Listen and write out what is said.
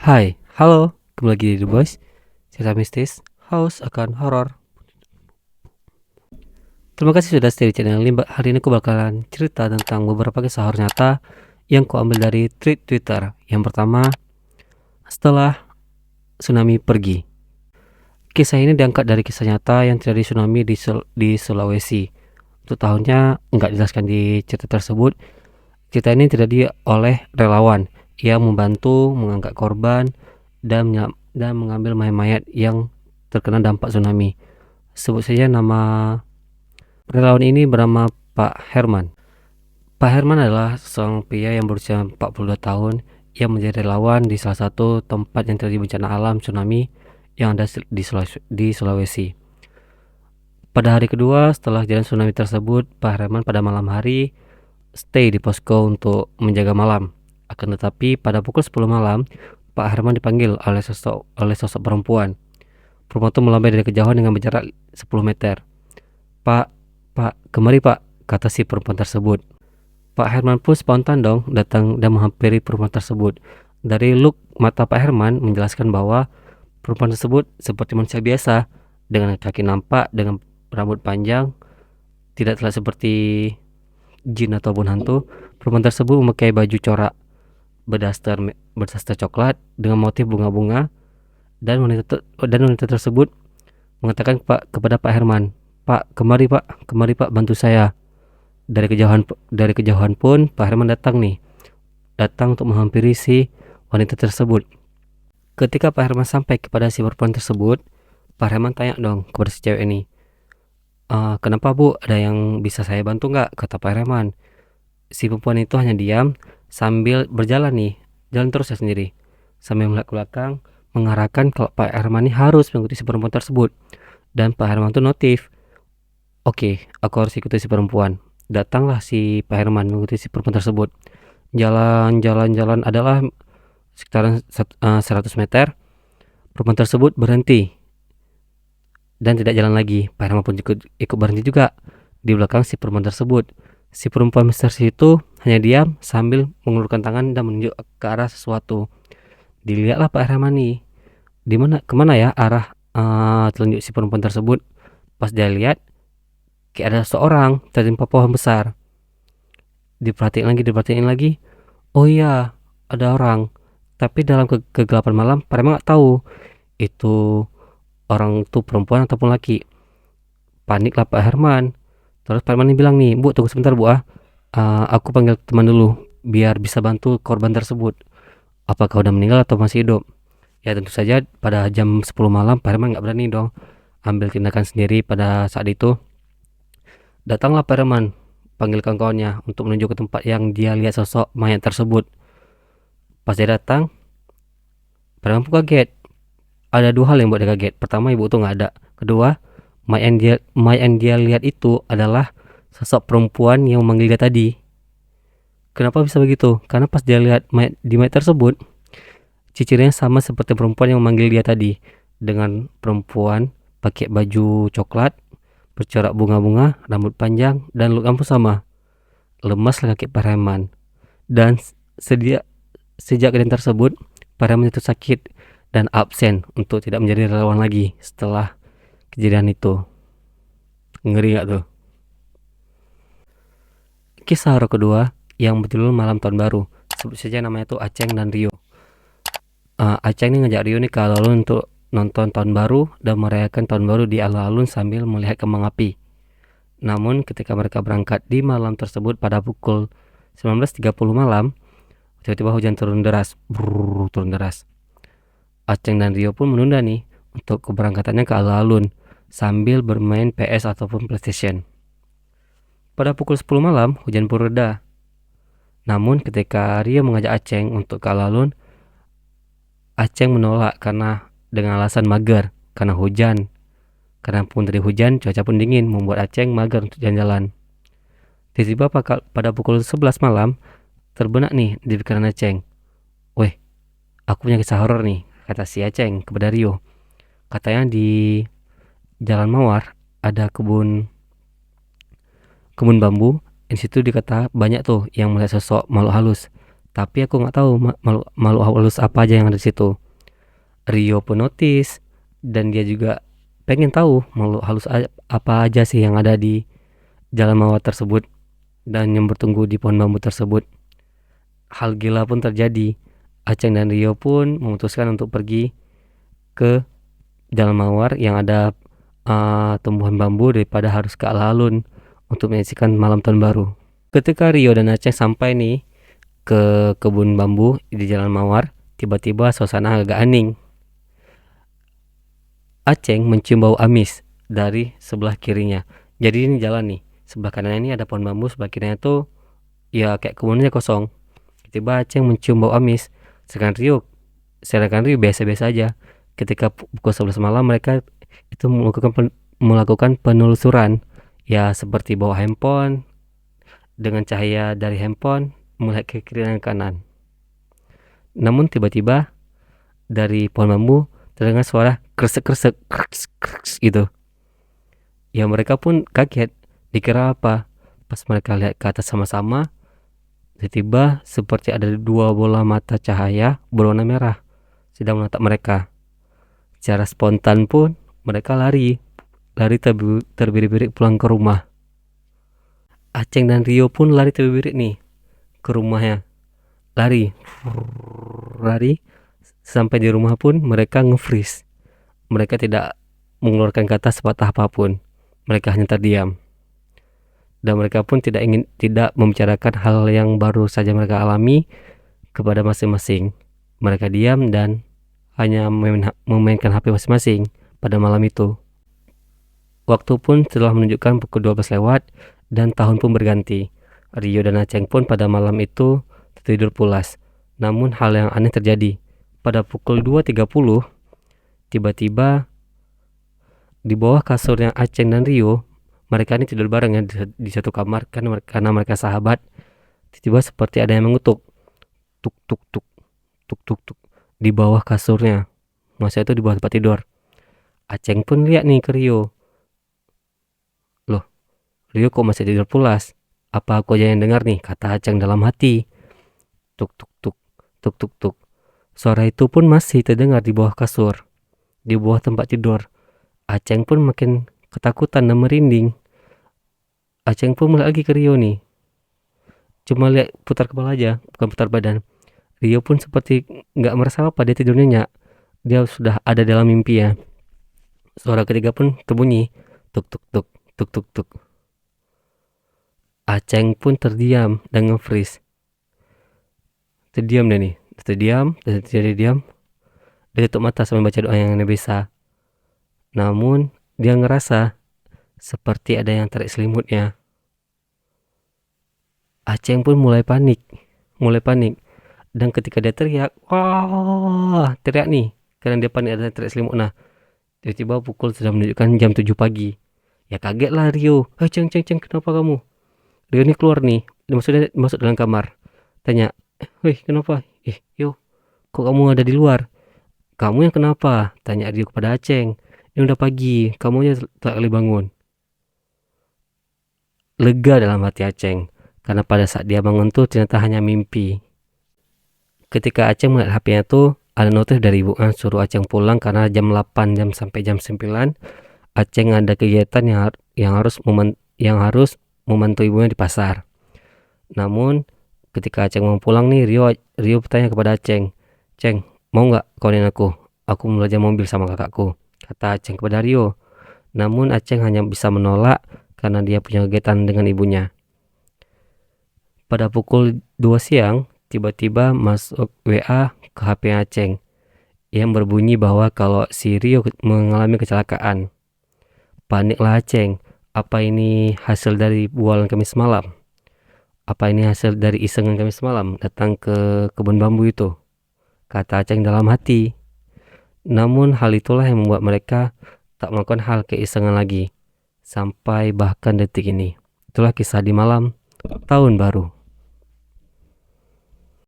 Hai, halo, kembali lagi di The Boys, cerita mistis, haus akan horor. Terima kasih sudah stay di channel ini. Hari ini aku bakalan cerita tentang beberapa kisah horor nyata yang ku ambil dari tweet Twitter. Yang pertama, setelah tsunami pergi. Kisah ini diangkat dari kisah nyata yang terjadi tsunami di Sulawesi. Untuk tahunnya nggak dijelaskan di cerita tersebut. Cerita ini terjadi oleh relawan yang membantu mengangkat korban dan mengambil mayat-mayat yang terkena dampak tsunami. Sebut saja nama relawan ini bernama Pak Herman. Pak Herman adalah seorang pria yang berusia 42 tahun yang menjadi relawan di salah satu tempat yang terjadi bencana alam tsunami yang ada di Sulawesi. Pada hari kedua setelah kejadian tsunami tersebut, Pak Herman pada malam hari stay di posko untuk menjaga malam. Akan tetapi pada pukul 10 malam, Pak Herman dipanggil oleh sosok perempuan. Perempuan itu melambai dari kejauhan dengan berjarak 10 meter. Pak, Pak, kemari Pak, kata si perempuan tersebut. Pak Herman pun spontan dong datang dan menghampiri perempuan tersebut. Dari look mata Pak Herman menjelaskan bahwa perempuan tersebut seperti manusia biasa, dengan kaki nampak, dengan rambut panjang, tidak terlihat seperti jin ataupun hantu. Perempuan tersebut memakai baju corak berdaster coklat dengan motif bunga-bunga, dan wanita tersebut mengatakan kepada Pak Herman, Pak, kemari Pak, bantu saya. Dari kejauhan pun Pak Herman datang untuk menghampiri si wanita tersebut. Ketika Pak Herman sampai kepada si perempuan tersebut, Pak Herman tanya dong kepada si cewek ini, kenapa Bu, ada yang bisa saya bantu nggak? Kata Pak Herman. Si perempuan itu hanya diam sambil jalan terus ya sendiri, sambil melihat ke belakang, mengarahkan kalau Pak Herman ini harus mengikuti si perempuan tersebut. Dan Pak Herman itu notif, oke, aku harus ikuti si perempuan. Datanglah si Pak Herman mengikuti si perempuan tersebut. Jalan adalah sekitaran 100 meter. Perempuan tersebut berhenti dan tidak jalan lagi. Pak Herman pun ikut berhenti juga di belakang si perempuan tersebut. Si perempuan misterius itu hanya diam sambil mengulurkan tangan dan menunjuk ke arah sesuatu. Dilihatlah Pak Herman nih, kemana ya arah telunjuk si perempuan tersebut. Pas dia lihat, kayak ada seorang tertimpa pohon besar. Diperhatiin lagi. Oh iya, ada orang. Tapi dalam kegelapan malam, Pak Herman nggak tahu itu orang itu perempuan ataupun laki. Paniklah Pak Herman. Terus Pak Herman bilang nih, Bu, tunggu sebentar Bu, aku panggil teman dulu biar bisa bantu korban tersebut. Apakah udah meninggal atau masih hidup? Ya tentu saja pada jam 10 malam Pak Herman nggak berani dong ambil tindakan sendiri. Pada saat itu datanglah Pak Herman panggil kawan-kawannya untuk menuju ke tempat yang dia lihat sosok mayat tersebut. Pas dia datang, Pak Herman pun kaget. Ada dua hal yang buat dia kaget. Pertama, ibu itu nggak ada. Kedua, mayat yang dia lihat itu adalah sosok perempuan yang memanggil dia tadi. Kenapa bisa begitu? Karena pas dia lihat mayat tersebut, cirinya sama seperti perempuan yang memanggil dia tadi, dengan perempuan pakai baju coklat bercorak bunga-bunga, rambut panjang, dan look pun sama. Lemaslah kaki Pak Herman. Dan sejak kejadian tersebut, Pak Herman itu sakit dan absen untuk tidak menjadi relawan lagi setelah kejadian itu. Ngeri gak tuh? Kisah horor kedua yang berjudul Malam Tahun Baru. Sebut saja namanya tuh Aceng dan Rio. Aceng ini ngajak Rio nih ke alun-alun untuk nonton tahun baru dan merayakan tahun baru di alun-alun sambil melihat kembang api. Namun ketika mereka berangkat di malam tersebut pada pukul 19.30 malam, tiba-tiba hujan turun deras. Aceng dan Rio pun menunda nih untuk keberangkatannya ke alun-alun sambil bermain PS ataupun PlayStation. Pada pukul 10 malam, hujan pun reda. Namun ketika Rio mengajak Aceng untuk ke alun-alun, Aceng menolak dengan alasan mager karena hujan. Karena pun tadi hujan, cuaca pun dingin membuat Aceng mager untuk jalan-jalan. Tiba-tiba pada pukul 11 malam, terbenak nih di pikiran Aceng. Weh, aku punya kisah horor nih, kata si Aceng kepada Rio. Katanya di Jalan Mawar ada kebun bambu. Di situ dikata banyak tuh yang melihat sosok makhluk halus. Tapi aku nggak tahu makhluk halus apa aja yang ada di situ. Rio pun notice dan dia juga pengen tahu makhluk halus apa aja sih yang ada di jalan mawar tersebut dan yang bertunggu di pohon bambu tersebut. Hal gila pun terjadi. Aceng dan Rio pun memutuskan untuk pergi ke jalan mawar yang ada tumbuhan bambu daripada harus ke alun-alun untuk menyaksikan malam tahun baru. Ketika Rio dan Aceng sampai nih ke kebun bambu di jalan mawar, tiba-tiba suasana agak hening. Aceng mencium bau amis dari sebelah kirinya. Jadi ini jalan nih, sebelah kanan ini ada pohon bambu, sebelah kirinya tuh ya kayak kebunnya kosong. Tiba Aceng mencium bau amis. Sedangkan Rio biasa-biasa aja. Ketika pukul 11 malam mereka itu melakukan penelusuran. Ya seperti bawa handphone, dengan cahaya dari handphone melihat ke kiri dan kanan. Namun tiba-tiba dari pohon bambu terdengar suara kresek-kresek gitu. Ya mereka pun kaget, dikira apa. Pas mereka lihat ke atas sama-sama, tiba-tiba seperti ada dua bola mata cahaya berwarna merah sedang menatap mereka. Secara spontan pun mereka lari terbirik-birik pulang ke rumah. Aceng dan Rio pun lari terbirik nih ke rumahnya. Lari sampai di rumah pun mereka nge-freeze. Mereka tidak mengeluarkan kata sepatah apapun. Mereka hanya terdiam. Dan mereka pun tidak membicarakan hal yang baru saja mereka alami kepada masing-masing. Mereka diam dan hanya memainkan HP masing-masing pada malam itu. Waktu pun telah menunjukkan pukul 12 lewat dan tahun pun berganti. Rio dan Aceng pun pada malam itu tertidur pulas. Namun hal yang aneh terjadi. Pada pukul 2.30 tiba-tiba di bawah kasurnya Aceng dan Rio, mereka ini tidur bareng ya di satu kamar karena mereka sahabat. Tiba-tiba seperti ada yang mengutuk. Tuk tuk tuk tuk tuk tuk di bawah kasurnya. Masa itu di bawah tempat tidur. Aceng pun lihat nih ke Rio. Loh, Rio kok masih tidur pulas? Apa aku aja yang dengar nih? Kata Aceng dalam hati. Tuk tuk tuk tuk tuk tuk. Suara itu pun masih terdengar di bawah kasur, di bawah tempat tidur. Aceng pun makin ketakutan dan merinding. Aceng pun melihat lagi ke Rio nih. Cuma lihat putar kepala aja, bukan putar badan. Rio pun seperti nggak merasa apa, dia tidurnya nyak. Dia sudah ada dalam mimpi ya. Suara ketiga pun terbunyi. Tuk tuk tuk tuk tuk tuk. Aceng pun terdiam dan nge-freeze. Terdiam deh nih. Terdiam. Dia tutup mata sambil baca doa yang biasa. Namun dia ngerasa seperti ada yang tarik selimutnya. Aceng pun mulai panik. Dan ketika dia teriak, wah, teriak nih, karena dia panik ada tarik selimut. Nah, tiba-tiba pukul sudah menunjukkan jam 7 pagi. Ya kaget lah Rio. Ceng, kenapa kamu? Rio ini keluar nih, maksudnya masuk dalam kamar. Tanya, kenapa? Yo, kok kamu ada di luar? Kamu yang kenapa? Tanya Rio kepada Aceng. Ini udah pagi, kamu aja tak kali bangun. Lega dalam hati Aceng, karena pada saat dia bangun tuh ternyata hanya mimpi. Ketika Aceng melihat HP-nya tuh, ada notif dari ibunya suruh Aceng pulang karena jam 8 sampai jam 9 Aceng ada kegiatan yang harus membantu ibunya di pasar. Namun ketika Aceng mau pulang nih, Rio bertanya kepada Aceng, "Ceng, mau nggak kawanin aku? Aku mau belajar mobil sama kakakku," kata Aceng kepada Rio. Namun Aceng hanya bisa menolak karena dia punya kegiatan dengan ibunya. Pada pukul 2 siang, tiba-tiba masuk WA ke HP Aceng yang berbunyi bahwa kalau si Rio mengalami kecelakaan. Paniklah Aceng. Apa ini hasil dari bualan kami semalam? Apa ini hasil dari isengan kami semalam datang ke kebun bambu itu? Kata Aceng dalam hati. Namun hal itulah yang membuat mereka tak melakukan hal keisengan lagi sampai bahkan detik ini. Itulah kisah di malam tahun baru.